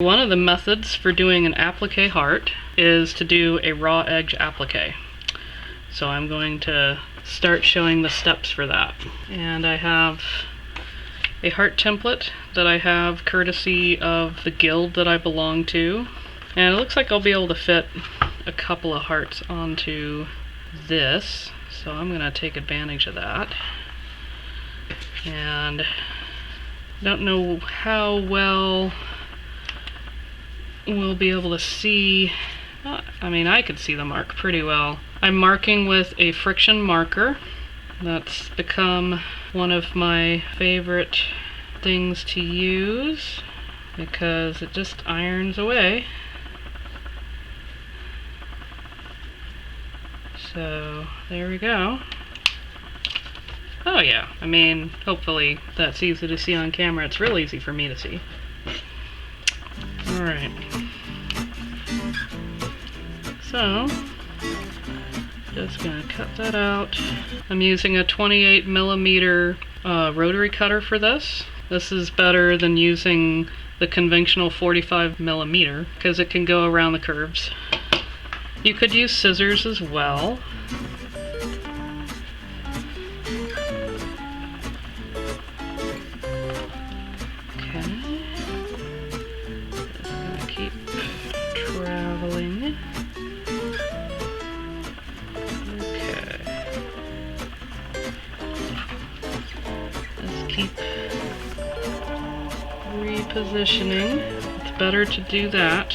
One of the methods for doing an applique heart is to do a raw edge applique. So I'm going to start showing the steps for that. And I have a heart template that I have courtesy of the guild that I belong to. And it looks like I'll be able to fit a couple of hearts onto this. So I'm going to take advantage of that. And I don't know how well we'll be able to see. I mean, I could see the mark pretty well. I'm marking with a Frixion marker. That's become one of my favorite things to use because it just irons away. So there we go. Oh yeah, I mean, hopefully that's easy to see on camera. It's real easy for me to see. Alright. So, just gonna cut that out. I'm using a 28mm rotary cutter for this. This is better than using the conventional 45mm because it can go around the curves. You could use scissors as well. Keep repositioning. It's better to do that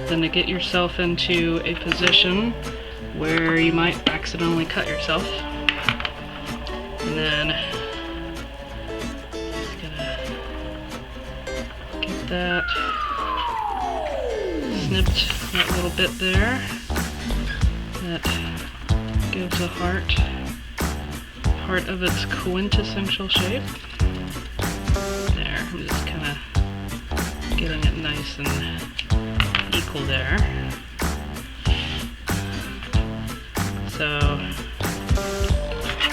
than to get yourself into a position where you might accidentally cut yourself. And then just gonna get that snipped that little bit there. That gives a heart of its quintessential shape. There, I'm just kind of getting it nice and equal there. So,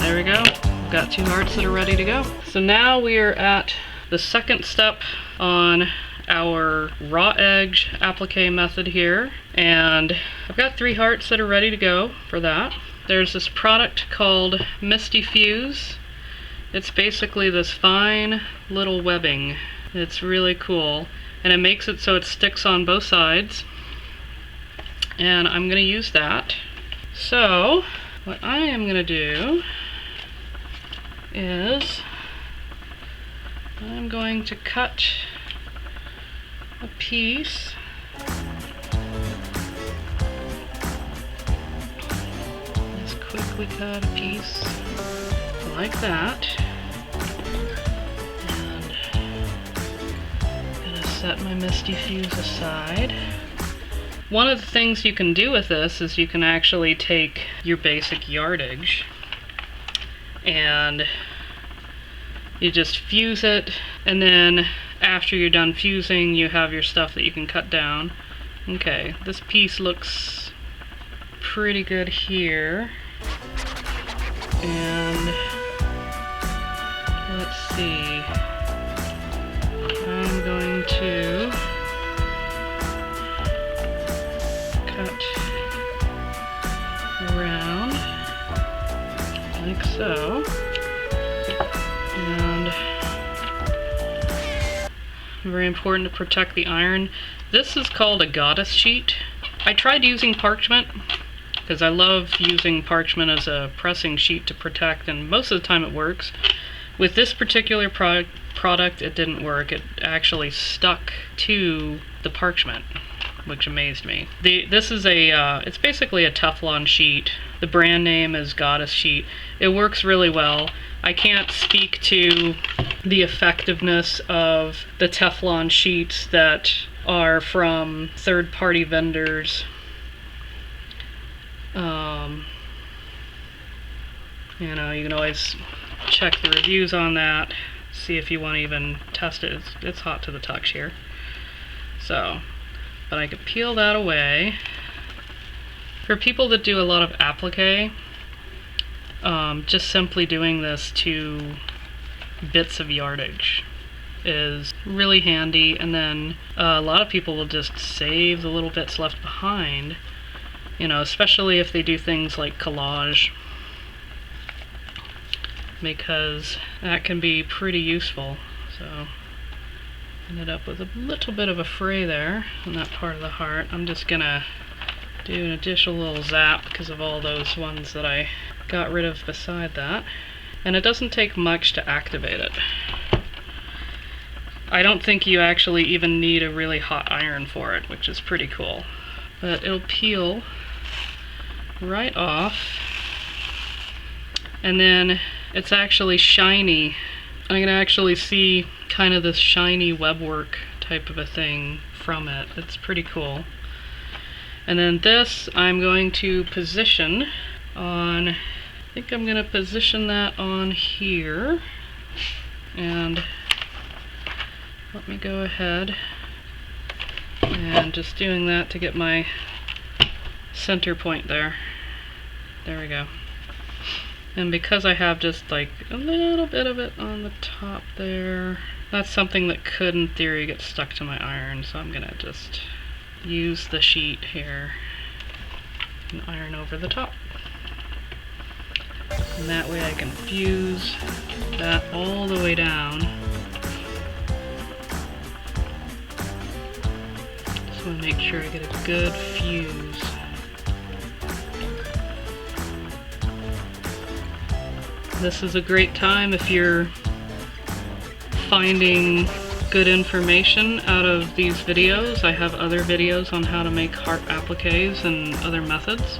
there we go. We've got two hearts that are ready to go. So now we are at the second step on our raw edge applique method here. And I've got 3 hearts that are ready to go for that. There's this product called Mistyfuse. It's basically this fine little webbing. It's really cool. And it makes it so it sticks on both sides. And I'm going to use that. So, what I am going to do is I'm going to cut a piece. Quickly cut a piece like that, and I'm gonna set my Mistyfuse aside. One of the things you can do with this is you can actually take your basic yardage and you just fuse it, and then after you're done fusing you have your stuff that you can cut down. Okay, this piece looks pretty good here. And let's see, I'm going to cut around like so, and very important to protect the iron. This is called a goddess sheet. I tried using parchment because I love using parchment as a pressing sheet to protect, and most of the time it works. With this particular product, it didn't work. It actually stuck to the parchment, which amazed me. This is it's basically a Teflon sheet. The brand name is Goddess Sheet. It works really well. I can't speak to the effectiveness of the Teflon sheets that are from third-party vendors. You know, you can always check the reviews on that, see if you want to even test it. It's hot to the touch here. So, but I could peel that away. For people that do a lot of applique, just simply doing this to bits of yardage is really handy. And then a lot of people will just save the little bits left behind, you know, especially if they do things like collage, because that can be pretty useful. So ended up with a little bit of a fray there on that part of the heart. I'm just gonna do an additional little zap because of all those ones that I got rid of beside that. And it doesn't take much to activate it. I don't think you actually even need a really hot iron for it, which is pretty cool. But it'll peel right off. And then it's actually shiny. I can actually see kind of this shiny webwork type of a thing from it. It's pretty cool. And then this I'm going to position on, I think I'm going to position that on here. And let me go ahead and just doing that to get my center point there. There we go. And because I have just like a little bit of it on the top there, that's something that could in theory get stuck to my iron, so I'm gonna just use the sheet here and iron over the top. And that way I can fuse that all the way down. Just want to make sure I get a good fuse. This is a great time if you're finding good information out of these videos. I have other videos on how to make heart appliques and other methods.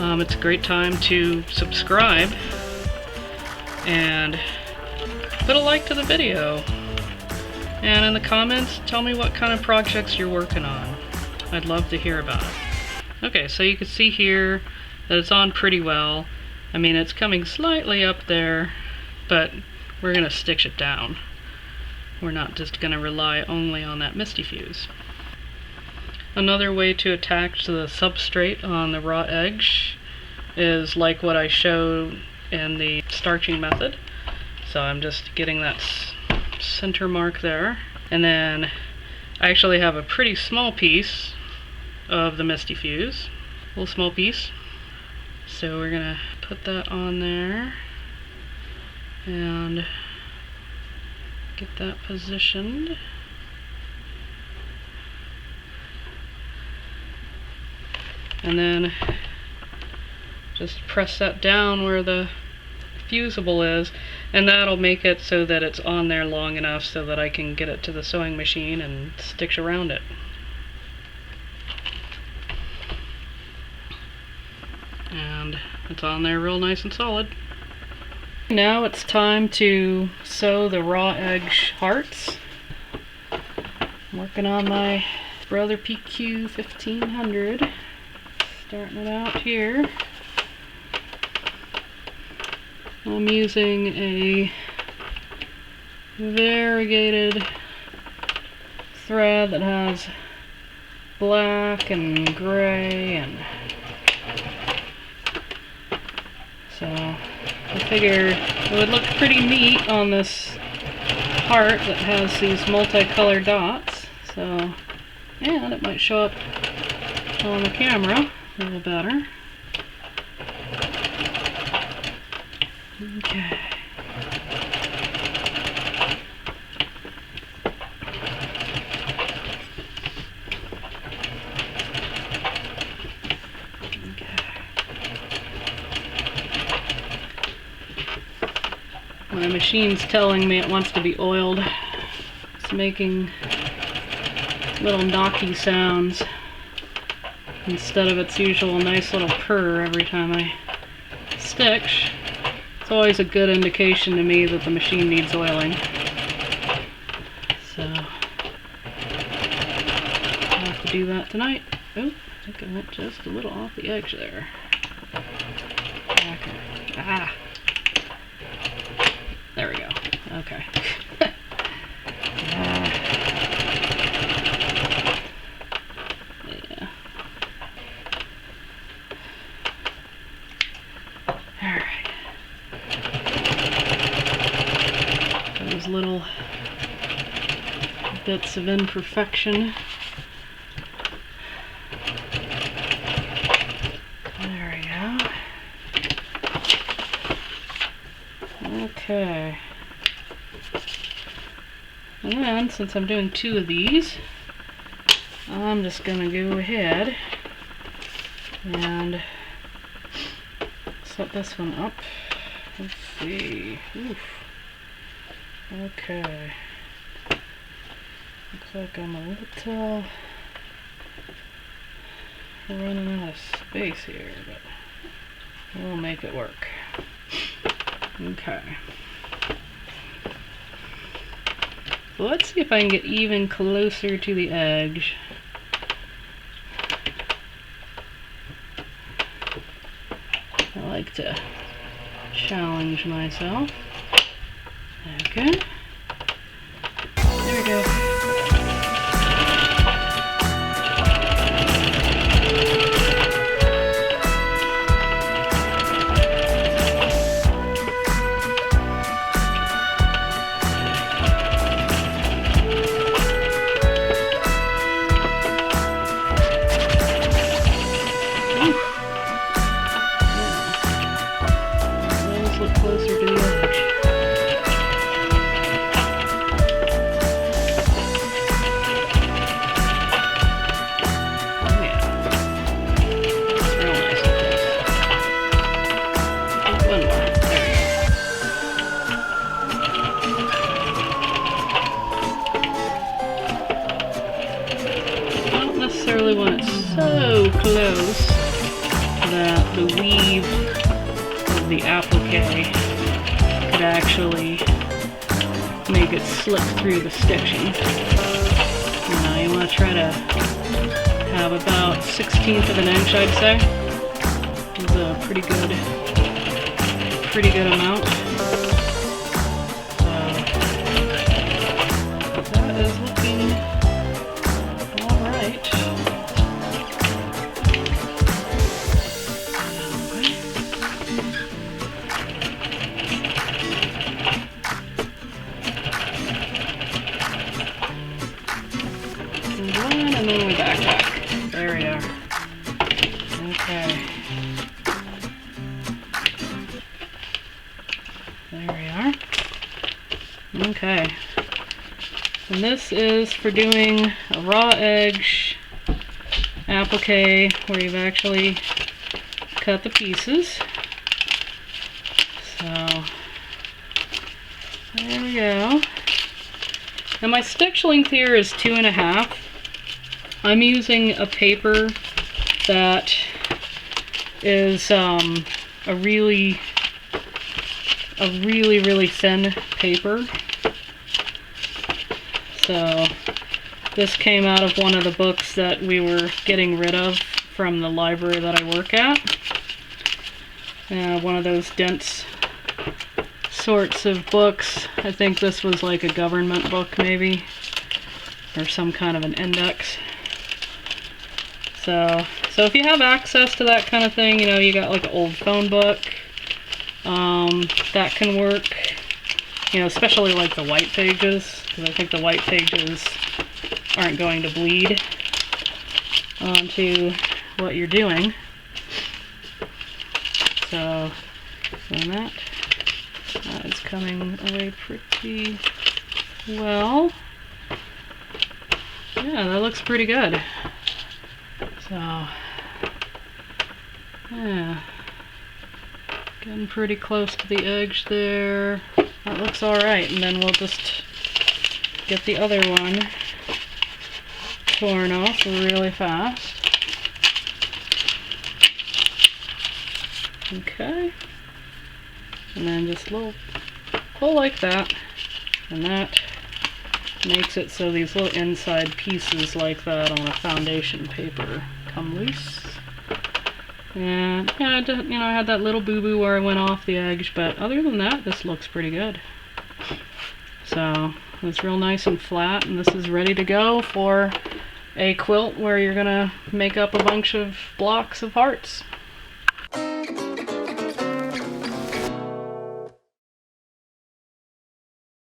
It's a great time to subscribe and put a like to the video. And in the comments, tell me what kind of projects you're working on. I'd love to hear about it. Okay, so you can see here that it's on pretty well. I mean, it's coming slightly up there, but we're going to stitch it down. We're not just going to rely only on that Mistyfuse. Another way to attach the substrate on the raw edge is like what I showed in the starching method. So I'm just getting that center mark there. And then I actually have a pretty small piece of the Mistyfuse, a little small piece. So we're going to put that on there and get that positioned. And then just press that down where the Fusible is, and that'll make it so that it's on there long enough so that I can get it to the sewing machine and stitch around it. And it's on there real nice and solid. Now it's time to sew the raw edge hearts. I'm working on my Brother PQ 1500. Starting it out here. I'm using a variegated thread that has black and gray, and so I figured it would look pretty neat on this heart that has these multicolored dots. So, and it might show up on the camera a little better. Okay. My machine's telling me it wants to be oiled. It's making little knocky sounds instead of its usual nice little purr every time I stitch. It's always a good indication to me that the machine needs oiling. So I'll have to do that tonight. Oh, I think I went just a little off the edge there. Okay. Ah! There we go. Okay. Yeah. Alright. Those little bits of imperfection. There we go. Okay. And then, since I'm doing 2 of these, I'm just going to go ahead and set this one up. Let's see. Oof. Okay. Looks like I'm a little running out of space here, but we'll make it work. Okay. So let's see if I can get even closer to the edge. I like to challenge myself. Okay. There we go. When it's so close that the weave of the applique could actually make it slip through the stitching. You want to try to have about 1/16 of an inch, I'd say. Is a pretty good amount. So that is looking all right. And then we backpack. There we are. Okay. There we are. Okay. And this is for doing a raw edge applique where you've actually cut the pieces. So there we go. Now my stitch length here is 2.5. I'm using a paper that is a really thin paper. So this came out of one of the books that we were getting rid of from the library that I work at. One of those dense sorts of books. I think this was like a government book maybe, or some kind of an index. So if you have access to that kind of thing, you got like an old phone book, that can work, especially like the white pages, because I think the white pages aren't going to bleed onto what you're doing. So that is coming away pretty well. Yeah, that looks pretty good. So, yeah, getting pretty close to the edge there. That looks alright, and then we'll just get the other one torn off really fast. Okay, and then just pull like that, and that makes it so these little inside pieces like that on a foundation paper come loose. And yeah, I had that little boo-boo where I went off the edge, but other than that, this looks pretty good. So it's real nice and flat, and this is ready to go for a quilt where you're gonna make up a bunch of blocks of hearts.